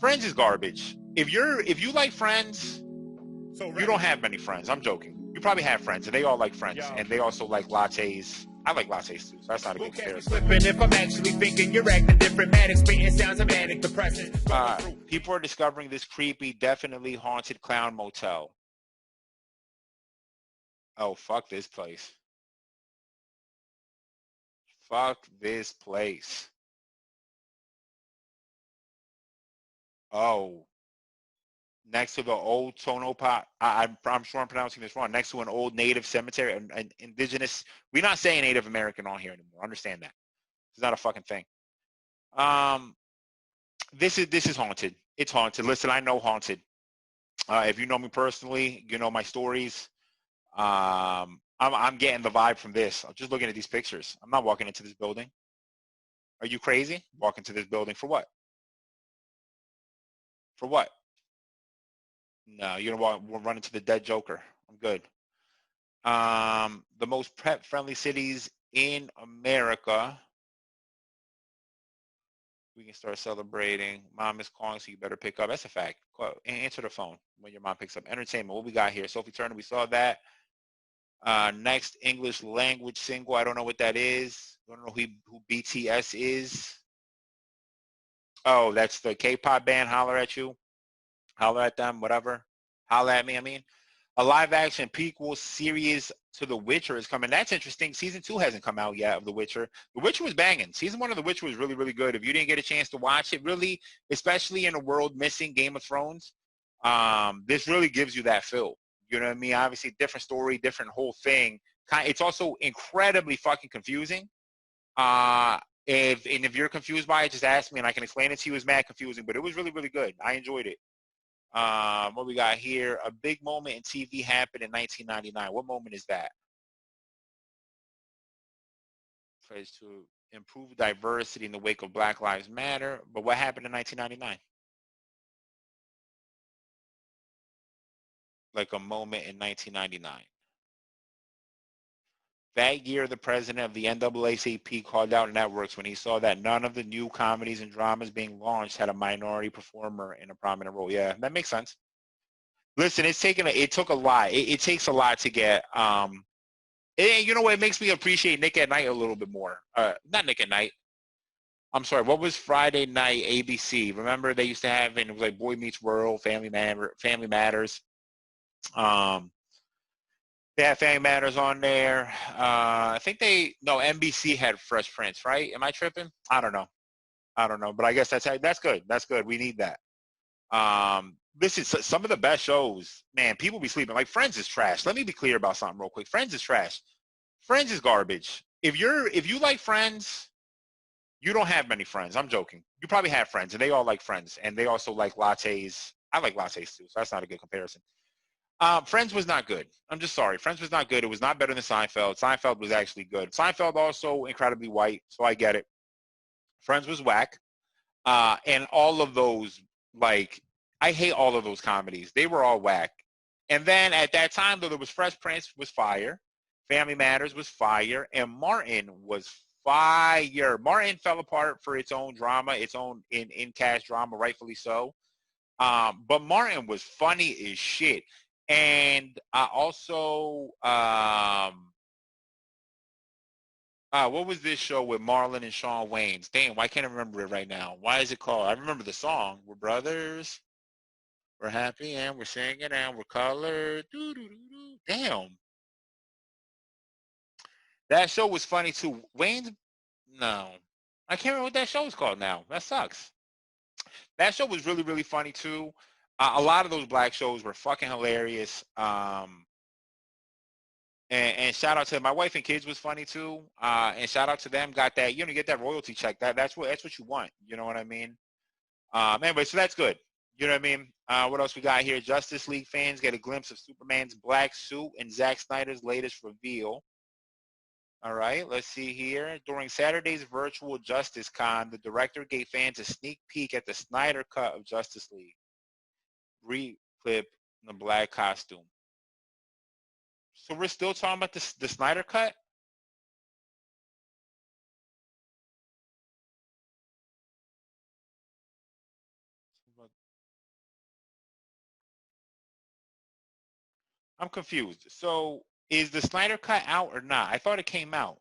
Friends is garbage. If you like Friends, you don't have many friends. I'm joking. You probably have friends, and they all like Friends, and they also like lattes. I like lattes too, so that's not a good comparison. If I'm actually thinking you're acting different, manic, spitting sounds of manic depressing. People are discovering this creepy, definitely haunted clown motel. Oh, fuck this place. Fuck this place. Oh. Next to the old Tonopah, I'm sure I'm pronouncing this wrong, next to an old native cemetery, an indigenous, we're not saying Native American on here anymore. Understand that. It's not a fucking thing. This is haunted. It's haunted. Listen, I know haunted. If you know me personally, you know my stories. I'm getting the vibe from this. I'm just looking at these pictures. I'm not walking into this building. Are you crazy? Walk into this building for what? For what? No, you're gonna run into the dead Joker. I'm good. The most pet-friendly cities in America. We can start celebrating. Mom is calling, so you better pick up. That's a fact. Answer the phone when your mom picks up. Entertainment. What we got here? Sophie Turner. We saw that. Next, English language single. I don't know what that is. I don't know who BTS is. Oh, that's the K-pop band. Holler at you. Holler at them. Whatever. Holler at me. I mean. A live-action prequel series to The Witcher is coming. That's interesting. Season 2 hasn't come out yet of The Witcher. The Witcher was banging. Season 1 of The Witcher was really, really good. If you didn't get a chance to watch it, really, especially in a world missing Game of Thrones, this really gives you that feel. You know what I mean? Obviously, different story, different whole thing. It's also incredibly fucking confusing. If you're confused by it, just ask me and I can explain it to you. It's mad confusing, but it was really, really good. I enjoyed it. What we got here? A big moment in TV happened in 1999. What moment is that? Tries to improve diversity in the wake of Black Lives Matter. But what happened in 1999? Like a moment in 1999. That year, the president of the NAACP called out networks when he saw that none of the new comedies and dramas being launched had a minority performer in a prominent role. Yeah, that makes sense. Listen, it took a lot. It takes a lot to get. And you know what? It makes me appreciate Nick at Night a little bit more. Not Nick at Night. I'm sorry. What was Friday night ABC? Remember they used to have, and it was like Boy Meets World, Family Matters. They had Family Matters on there. I think NBC had Fresh Prince, right? Am I tripping? I don't know. But I guess that's good. That's good. We need that. This is some of the best shows. Man, people be sleeping. Like Friends is trash. Let me be clear about something real quick. Friends is trash. Friends is garbage. If you like Friends, you don't have many friends. I'm joking. You probably have friends, and they all like Friends, and they also like lattes. I like lattes too, so that's not a good comparison. Friends was not good. I'm just sorry. Friends was not good. It was not better than Seinfeld. Seinfeld was actually good. Seinfeld also incredibly white, so I get it. Friends was whack. And all of those, like, I hate all of those comedies. They were all whack. And then at that time, though, there was Fresh Prince was fire. Family Matters was fire. And Martin was fire. Martin fell apart for its own drama, its own in-cast drama, rightfully so. But Martin was funny as shit. And I also, what was this show with Marlon and Shawn Wayans? Damn, why can't I remember it right now? Why is it called? I remember the song. We're brothers. We're happy and we're singing and we're colored. Doo-doo-doo-doo. Damn. That show was funny too. Wayne's, no. I can't remember what that show is called now. That sucks. That show was really, really funny too. A lot of those black shows were fucking hilarious. And shout out to my wife and kids was funny too. And shout out to them. Got that, get that royalty check. That's what you want. You know what I mean? Anyway, so that's good. You know what I mean? What else we got here? Justice League fans get a glimpse of Superman's black suit and Zack Snyder's latest reveal. All right, let's see here. During Saturday's virtual Justice Con, the director gave fans a sneak peek at the Snyder cut of Justice League. Brief clip in the black costume. So we're still talking about the Snyder cut? I'm confused. So is the Snyder Cut out or not? I thought it came out.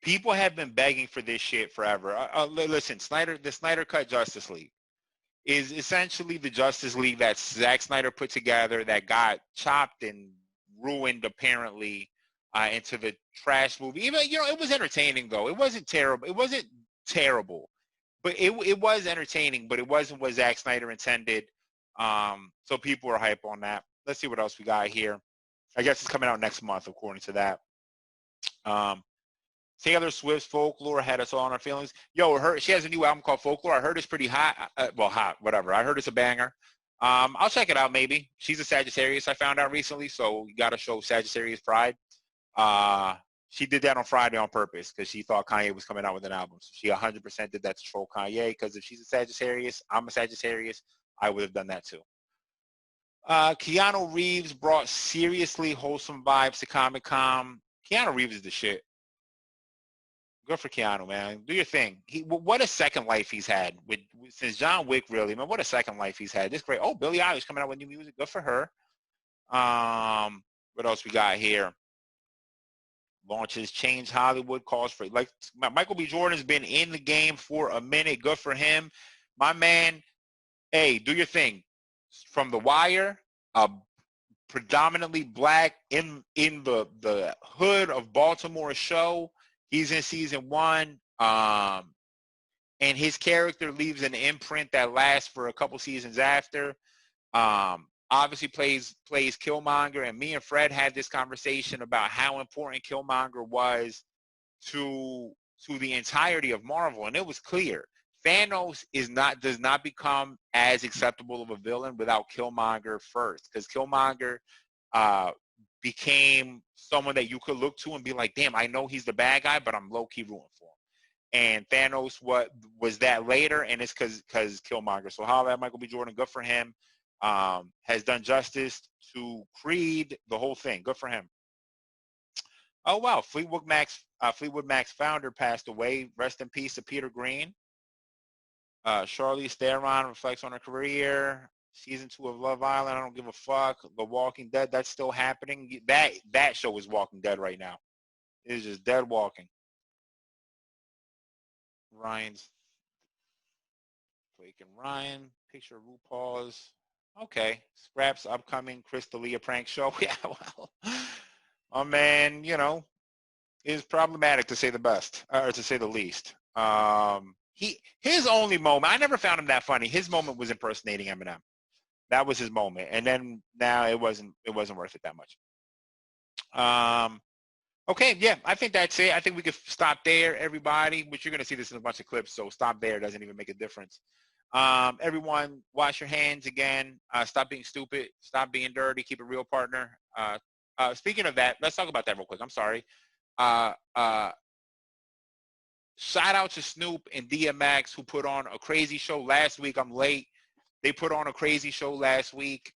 People have been begging for this shit forever. Listen, the Snyder Cut Justice League is essentially the Justice League that Zack Snyder put together that got chopped and ruined apparently into the trash movie. Even, you know, it was entertaining though. It wasn't terrible. It wasn't terrible, but it was entertaining. But it wasn't what Zack Snyder intended. So people are hype on that. Let's see what else we got here. I guess it's coming out next month, according to that. Taylor Swift's Folklore had us all on our feelings. Yo, she has a new album called Folklore. I heard it's pretty hot. Well, hot, whatever. I heard it's a banger. I'll check it out maybe. She's a Sagittarius, I found out recently, so you got to show Sagittarius pride. She did that on Friday on purpose because she thought Kanye was coming out with an album. So she 100% did that to troll Kanye because if she's a Sagittarius, I'm a Sagittarius, I would have done that too. Keanu Reeves brought seriously wholesome vibes to Comic-Con. Keanu Reeves is the shit. Good for Keanu, man. Do your thing. What a second life he's had since John Wick, really, man. What a second life he's had. This great. Oh, Billie Eilish coming out with new music. Good for her. What else we got here? Launches Change Hollywood, calls for, like, Michael B. Jordan's been in the game for a minute. Good for him. My man, hey, do your thing. From The Wire, predominantly black in the hood of Baltimore show. He's in season 1, and his character leaves an imprint that lasts for a couple seasons after. Obviously plays Killmonger, and me and Fred had this conversation about how important Killmonger was to the entirety of Marvel, and it was clear. Thanos does not become as acceptable of a villain without Killmonger first, because Killmonger became someone that you could look to and be like, damn, I know he's the bad guy, but I'm low-key rooting for him. And Thanos was that later, and it's because Killmonger. So holla at Michael B. Jordan, good for him. Has done justice to Creed, the whole thing. Good for him. Oh, wow. Fleetwood Mac's founder passed away. Rest in peace to Peter Green. Charlize Theron reflects on her career. Season 2 of Love Island, I don't give a fuck. The Walking Dead, that's still happening. That show is Walking Dead right now. It is just dead walking. Ryan's Blake and Ryan. Picture of RuPaul's. Okay. Scraps upcoming Chris D'Elia prank show. Yeah, well, my man, you know, is problematic to say the best, or to say the least. His only moment, I never found him that funny. His moment was impersonating Eminem. That was his moment, and then now it wasn't worth it that much. Okay, yeah, I think that's it. I think we could stop there, everybody. Which you're gonna see this in a bunch of clips, so stop there. It doesn't even make a difference. Everyone, wash your hands again. Stop being stupid. Stop being dirty. Keep it real, partner. Speaking of that, let's talk about that real quick. I'm sorry. Shout out to Snoop and DMX who put on a crazy show last week. I'm late. They put on a crazy show last week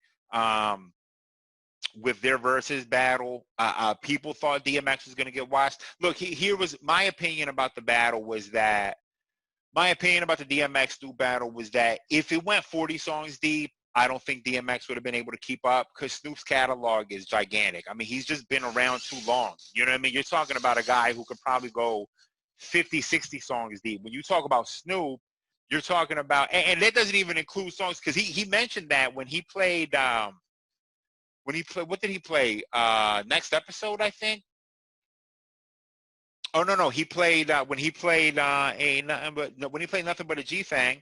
with their Verzuz battle. People thought DMX was going to get watched. Look, here was my opinion about the battle was that my opinion about the DMX Snoop battle was that if it went 40 songs deep, I don't think DMX would have been able to keep up because Snoop's catalog is gigantic. I mean, he's just been around too long. You know what I mean? You're talking about a guy who could probably go 50, 60 songs deep. When you talk about Snoop, you're talking about, and that doesn't even include songs, because he mentioned that when he played, what did he play? Next Episode, I think. Oh no, he played when he played Nothing But a G Thing.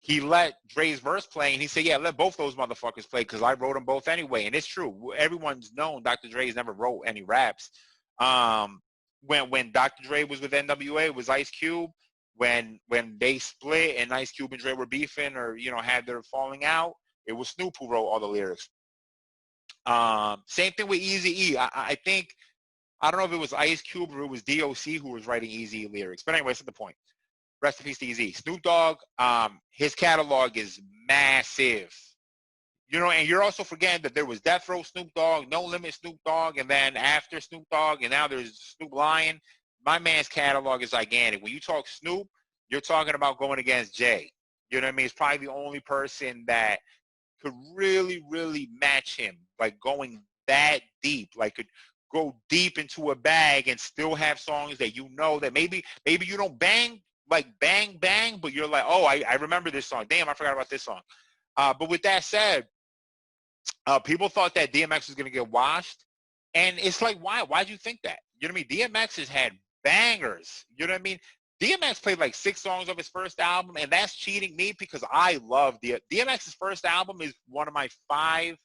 He let Dre's verse play, and he said, "Yeah, let both those motherfuckers play because I wrote them both anyway." And it's true. Everyone's known Dr. Dre's never wrote any raps. When Dr. Dre was with NWA, it was Ice Cube. When they split and Ice Cube and Dre were beefing or had their falling out, it was Snoop who wrote all the lyrics. Same thing with Eazy-E. I think I don't know if it was Ice Cube or it was DOC who was writing Eazy lyrics. But anyway, that's the point. Rest in peace to Eazy. Snoop Dogg, his catalog is massive. And you're also forgetting that there was Death Row Snoop Dogg, No Limit Snoop Dogg, and then after Snoop Dogg, and now there's Snoop Lion. My man's catalog is gigantic. When you talk Snoop, you're talking about going against Jay. You know what I mean? It's probably the only person that could really, really match him, like going that deep, like could go deep into a bag and still have songs that you know that maybe you don't bang like bang bang, but you're like, oh, I remember this song. Damn, I forgot about this song. But with that said, people thought that DMX was gonna get washed, and it's like, why? Why'd you think that? You know what I mean? DMX has had bangers. You know what I mean? DMX played like 6 songs of his first album, and that's cheating me because I love DMX's first album is one of my 5,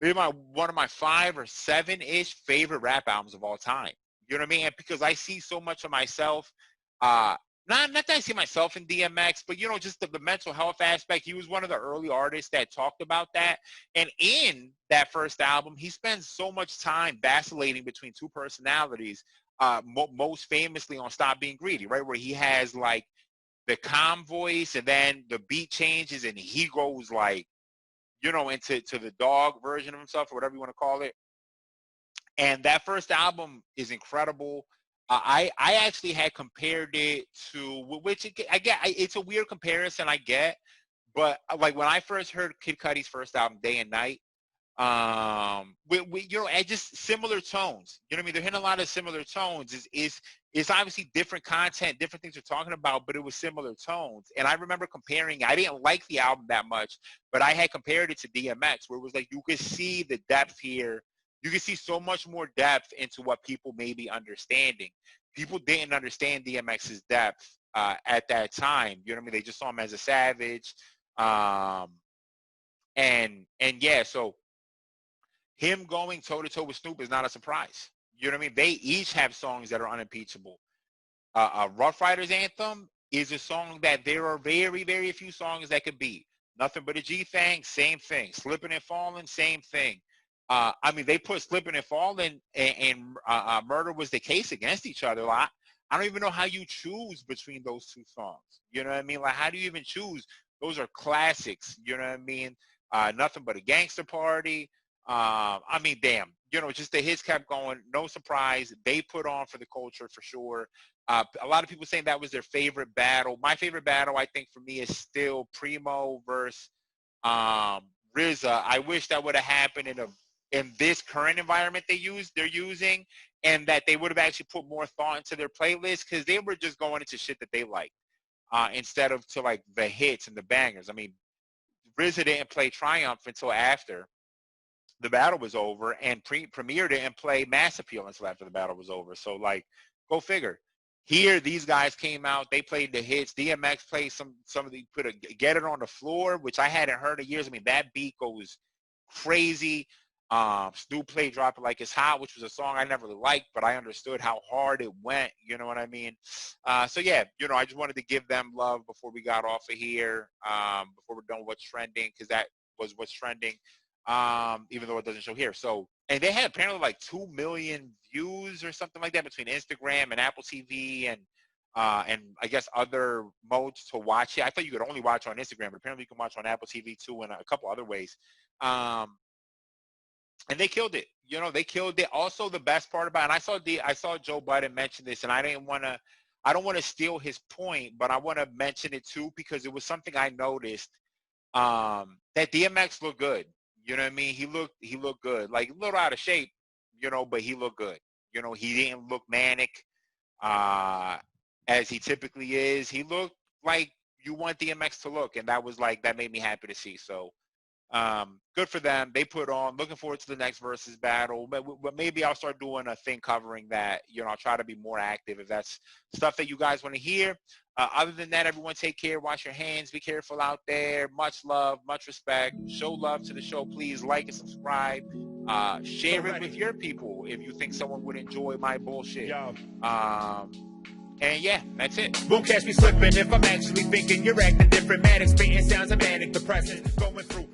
maybe one of my 5 or 7-ish favorite rap albums of all time. You know what I mean? And because I see so much of myself, not that I see myself in DMX, but, you know, just the mental health aspect. He was one of the early artists that talked about that. And in that first album, he spends so much time vacillating between 2 personalities, most famously on Stop Being Greedy, right? Where he has, like, the calm voice, and then the beat changes, and he goes, like, you know, into the dog version of himself, or whatever you want to call it. And that first album is incredible. I actually had compared it to, which I get, it's a weird comparison, I get, but like when I first heard Kid Cudi's first album, Day and Night, you know, and just similar tones. You know what I mean? They're hitting a lot of similar tones. It's obviously different content, different things they're talking about, but it was similar tones. And I remember comparing. I didn't like the album that much, but I had compared it to DMX, where it was like you could see the depth here. You can see so much more depth into what people may be understanding. People didn't understand DMX's depth at that time. You know what I mean? They just saw him as a savage. And yeah, so him going toe-to-toe with Snoop is not a surprise. You know what I mean? They each have songs that are unimpeachable. Rough Riders Anthem is a song that there are very, very few songs that could beat. Nothing But a G-Thang, same thing. Slipping and Falling, same thing. I mean, they put Slipping and Falling and Murder Was the Case against each other. I don't even know how you choose between those 2 songs. You know what I mean? Like, how do you even choose? Those are classics. You know what I mean? Nothing But a Gangster Party. I mean, damn. You know, just the hits kept going. No surprise. They put on for the culture for sure. A lot of people saying that was their favorite battle. My favorite battle, I think, for me is still Primo versus RZA. I wish that would have happened in this current environment they're using, and that they would have actually put more thought into their playlist, because they were just going into shit that they like instead of to like the hits and the bangers. I mean, RZA didn't play Triumph until after the battle was over, and Premier didn't play Mass Appeal until after the battle was over. So, like, go figure. Here, these guys came out, they played the hits. DMX played some of the, Get It on the Floor, which I hadn't heard in years. I mean, that beat goes crazy. Snoop played Drop It Like It's Hot, which was a song I never really liked, but I understood how hard it went. You know what I mean? So yeah, you know, I just wanted to give them love before we got off of here, before we're done with what's trending, because that was what's trending, even though it doesn't show here. So, and they had apparently like 2 million views or something like that between Instagram and Apple TV and I guess other modes to watch it. I thought you could only watch on Instagram, but apparently you can watch on Apple TV too, and a couple other ways. And they killed it. You know, they killed it. Also, the best part about it, and I saw Joe Budden mention this, and I don't want to steal his point, but I want to mention it too, because it was something I noticed, that DMX looked good. You know what I mean? He looked good. Like, a little out of shape, you know, but he looked good. You know, he didn't look manic as he typically is. He looked like you want DMX to look, and that made me happy to see. So, good for them. They put on. Looking forward to the next Verzuz battle. But maybe I'll start doing a thing covering that. You know, I'll try to be more active if that's stuff that you guys want to hear. Other than that, everyone take care. Wash your hands. Be careful out there. Much love. Much respect. Show love to the show. Please like and subscribe. Share it with your people if you think someone would enjoy my bullshit. And yeah, that's it. Won't catch me slipping if I'm actually thinking you're acting different. Manic, spitting sounds of manic depressing. Going through